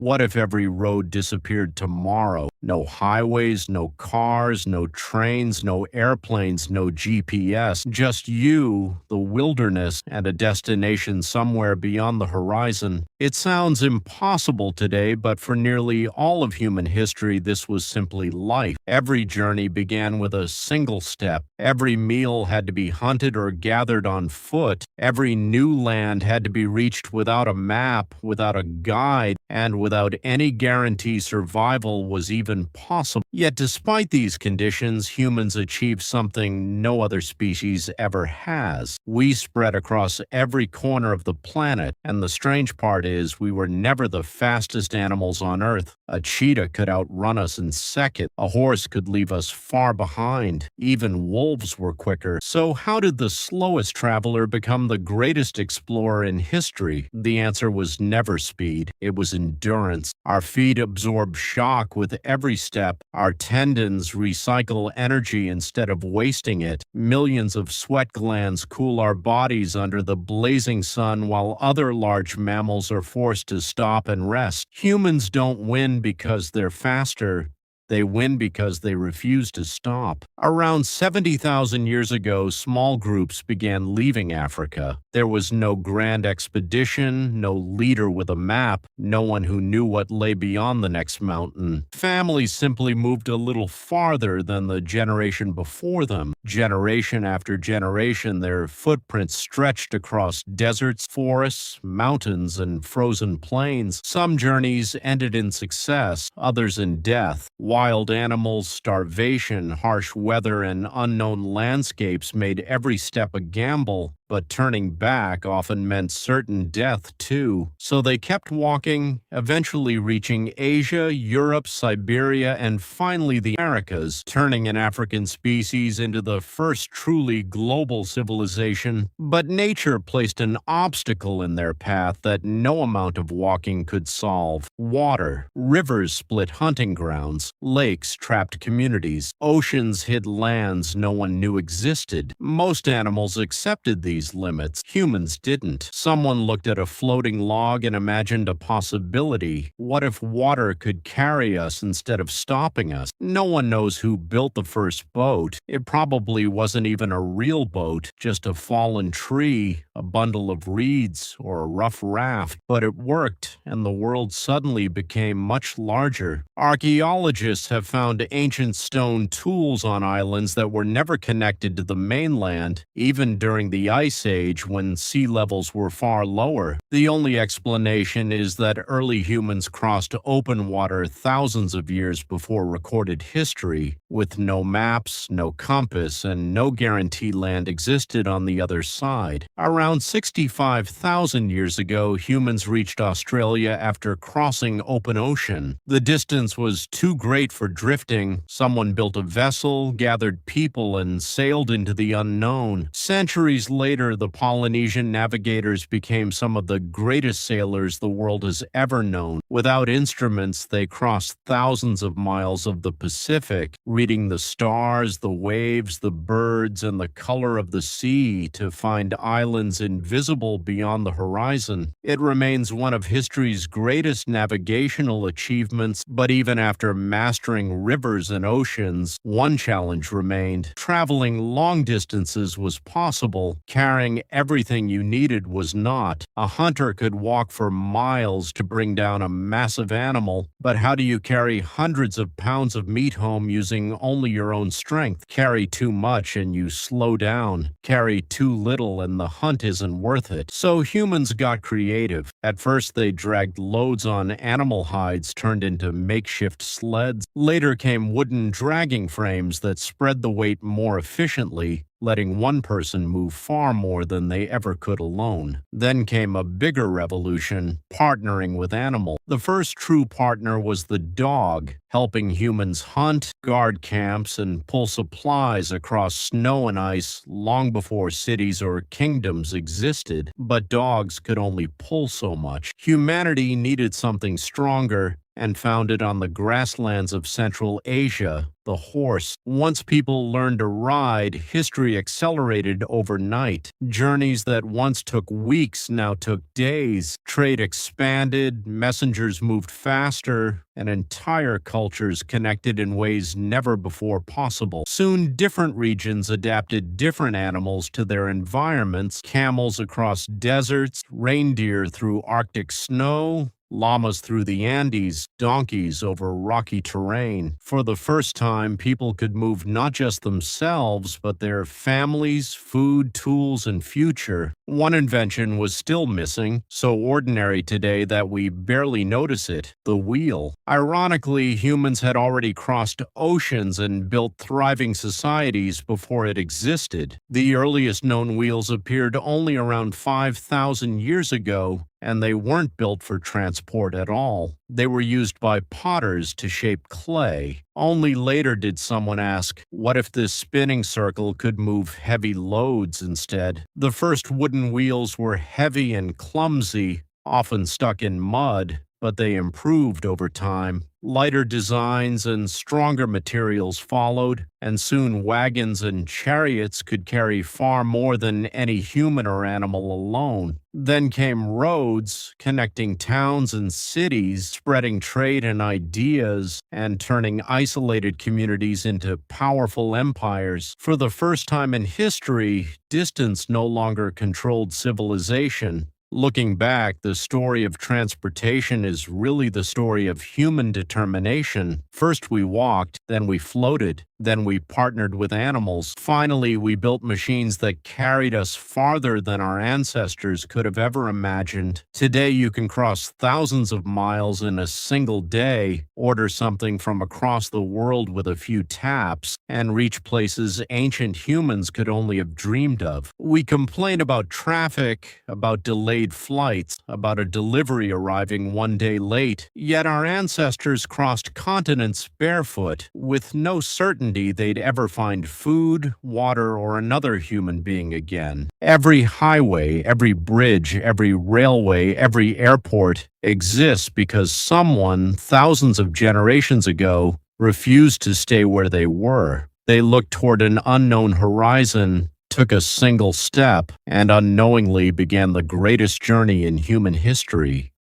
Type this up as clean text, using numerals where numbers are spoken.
What if every road disappeared tomorrow? No highways, no cars, no trains, no airplanes, no GPS. Just you, the wilderness, and a destination somewhere beyond the horizon. It sounds impossible today, but for nearly all of human history, this was simply life. Every journey began with a single step. Every meal had to be hunted or gathered on foot. Every new land had to be reached without a map, without a guide, and without any guarantee survival was even possible. Yet despite these conditions, humans achieved something no other species ever has. We spread across every corner of the planet, and the strange part is we were never the fastest animals on Earth. A cheetah could outrun us in seconds. A horse could leave us far behind. Even wolves were quicker. So how did the slowest traveler become the greatest explorer in history? The answer was never speed. It was endurance. Our feet absorb shock with every step. Our tendons recycle energy instead of wasting it. Millions of sweat glands cool our bodies under the blazing sun while other large mammals are forced to stop and rest. Humans don't win because they're faster. They win because they refuse to stop. Around 70,000 years ago, small groups began leaving Africa. There was no grand expedition, no leader with a map, no one who knew what lay beyond the next mountain. Families simply moved a little farther than the generation before them. Generation after generation, their footprints stretched across deserts, forests, mountains, and frozen plains. Some journeys ended in success, others in death. Wild animals, starvation, harsh weather, and unknown landscapes made every step a gamble. But turning back often meant certain death, too. So they kept walking, eventually reaching Asia, Europe, Siberia, and finally the Americas, turning an African species into the first truly global civilization. But nature placed an obstacle in their path that no amount of walking could solve. Water. Rivers split hunting grounds. Lakes trapped communities. Oceans hid lands no one knew existed. Most animals accepted these limits. Humans didn't. Someone looked at a floating log and imagined a possibility. What if water could carry us instead of stopping us? No one knows who built the first boat. It probably wasn't even a real boat, just a fallen tree, a bundle of reeds, or a rough raft. But it worked, and the world suddenly became much larger. Archaeologists have found ancient stone tools on islands that were never connected to the mainland, even during the Ice Age when sea levels were far lower. The only explanation is that early humans crossed open water thousands of years before recorded history, with no maps, no compass, and no guarantee land existed on the other side. Around 65,000 years ago, humans reached Australia after crossing open ocean. The distance was too great for drifting. Someone built a vessel, gathered people, and sailed into the unknown. Centuries later, the Polynesian navigators became some of the greatest sailors the world has ever known. Without instruments, they crossed thousands of miles of the Pacific, reading the stars, the waves, the birds, and the color of the sea to find islands invisible beyond the horizon. It remains one of history's greatest navigational achievements, but even after mastering rivers and oceans, one challenge remained. Traveling long distances was possible. Carrying everything you needed was not. A hunter could walk for miles to bring down a massive animal, but how do you carry hundreds of pounds of meat home using only your own strength? Carry too much and you slow down. Carry too little and the hunt isn't worth it. So humans got creative. At first they dragged loads on animal hides turned into makeshift sleds. Later came wooden dragging frames that spread the weight more efficiently, letting one person move far more than they ever could alone. Then came a bigger revolution, partnering with animals. The first true partner was the dog, helping humans hunt, guard camps, and pull supplies across snow and ice long before cities or kingdoms existed. But dogs could only pull so much. Humanity needed something stronger, and founded on the grasslands of Central Asia, the horse. Once people learned to ride, history accelerated overnight. Journeys that once took weeks now took days. Trade expanded, messengers moved faster, and entire cultures connected in ways never before possible. Soon, different regions adapted different animals to their environments: camels across deserts, reindeer through Arctic snow, llamas through the Andes, donkeys over rocky terrain. For the first time, people could move not just themselves, but their families, food, tools, and future. One invention was still missing, so ordinary today that we barely notice it: the wheel. Ironically, humans had already crossed oceans and built thriving societies before it existed. The earliest known wheels appeared only around 5,000 years ago, and they weren't built for transport at all. They were used by potters to shape clay. Only later did someone ask, what if this spinning circle could move heavy loads instead? The first wooden wheels were heavy and clumsy, often stuck in mud, but they improved over time. Lighter designs and stronger materials followed, and soon wagons and chariots could carry far more than any human or animal alone. Then came roads, connecting towns and cities, spreading trade and ideas, and turning isolated communities into powerful empires. For the first time in history, distance no longer controlled civilization. Looking back, the story of transportation is really the story of human determination. First we walked, then we floated, then we partnered with animals. Finally, we built machines that carried us farther than our ancestors could have ever imagined. Today, you can cross thousands of miles in a single day, order something from across the world with a few taps, and reach places ancient humans could only have dreamed of. We complain about traffic, about delayed flights, about a delivery arriving one day late. Yet our ancestors crossed continents barefoot, with no certainty they'd ever find food, water, or another human being again. Every highway, every bridge, every railway, every airport exists because someone, thousands of generations ago, refused to stay where they were. They looked toward an unknown horizon, took a single step, and unknowingly began the greatest journey in human history.